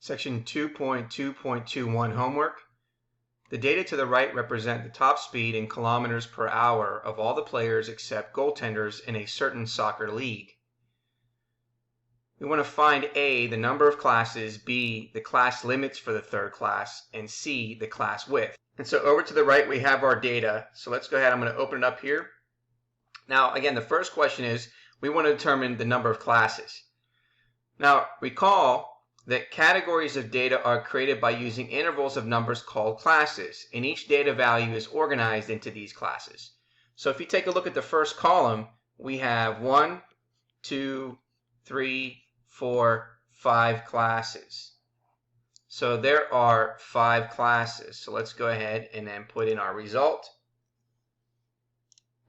Section 2.2.21 homework. The data to the right represent the top speed in kilometers per hour of all the players except goaltenders in a certain soccer league. We want to find A, the number of classes, B, the class limits for the third class, and C, the class width. And so over to the right we have our data. So let's go ahead, I'm going to open it up here. Now again, the first question is we want to determine the number of classes. Now recall that categories of data are created by using intervals of numbers called classes, and each data value is organized into these classes. So if you take a look at the first column, we have 1, 2, 3, 4, 5 classes. So there are 5 classes. So let's go ahead and then put in our result.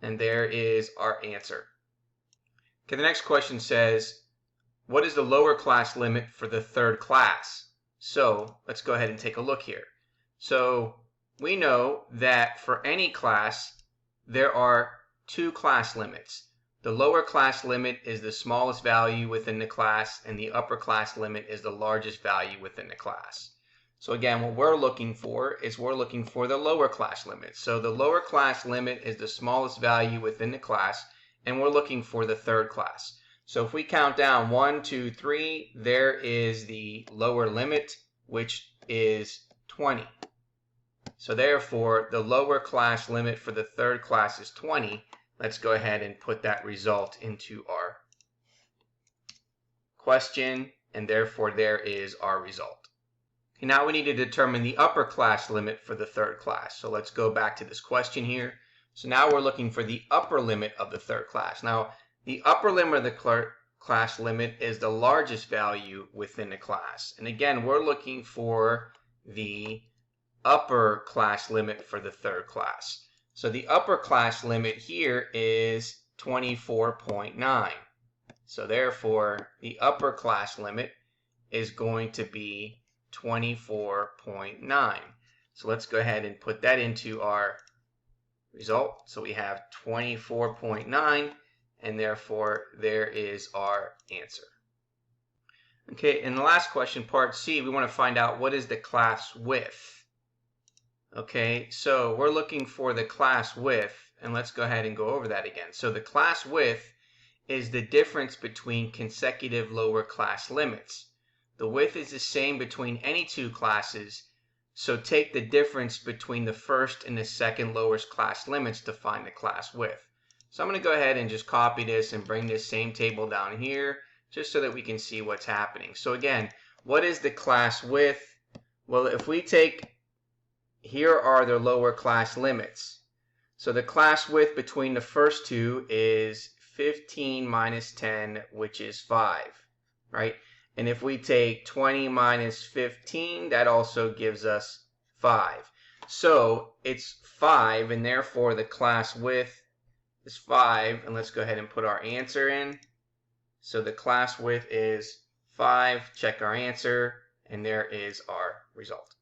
And there is our answer. Okay, the next question says, what is the lower class limit for the third class? So let's go ahead and take a look here. So we know that for any class, there are 2 class limits. The lower class limit is the smallest value within the class, and the upper class limit is the largest value within the class. So again, what we're looking for is the lower class limit. So the lower class limit is the smallest value within the class, and we're looking for the third class. So if we count down 1, 2, 3, there is the lower limit, which is 20. So therefore, the lower class limit for the third class is 20. Let's go ahead and put that result into our question, and therefore there is our result. Okay, now we need to determine the upper class limit for the third class. So let's go back to this question here. So now we're looking for the upper limit of the third class. Now, the upper limit of the class limit is the largest value within the class. And again, we're looking for the upper class limit for the third class. So the upper class limit here is 24.9. So therefore, the upper class limit is going to be 24.9. So let's go ahead and put that into our result. So we have 24.9. And therefore, there is our answer. Okay, in the last question, part C, we want to find out what is the class width. Okay, so we're looking for the class width, and let's go ahead and go over that again. So the class width is the difference between consecutive lower class limits. The width is the same between any 2 classes, so take the difference between the first and the second lowest class limits to find the class width. So I'm going to go ahead and just copy this and bring this same table down here just so that we can see what's happening. So again, what is the class width? Well, if we take, here are the lower class limits. So the class width between the first 2 is 15 minus 10, which is 5, right? And if we take 20 minus 15, that also gives us 5. So it's 5, and therefore the class width is 5, and let's go ahead and put our answer in. So the class width is 5, check our answer, and there is our result.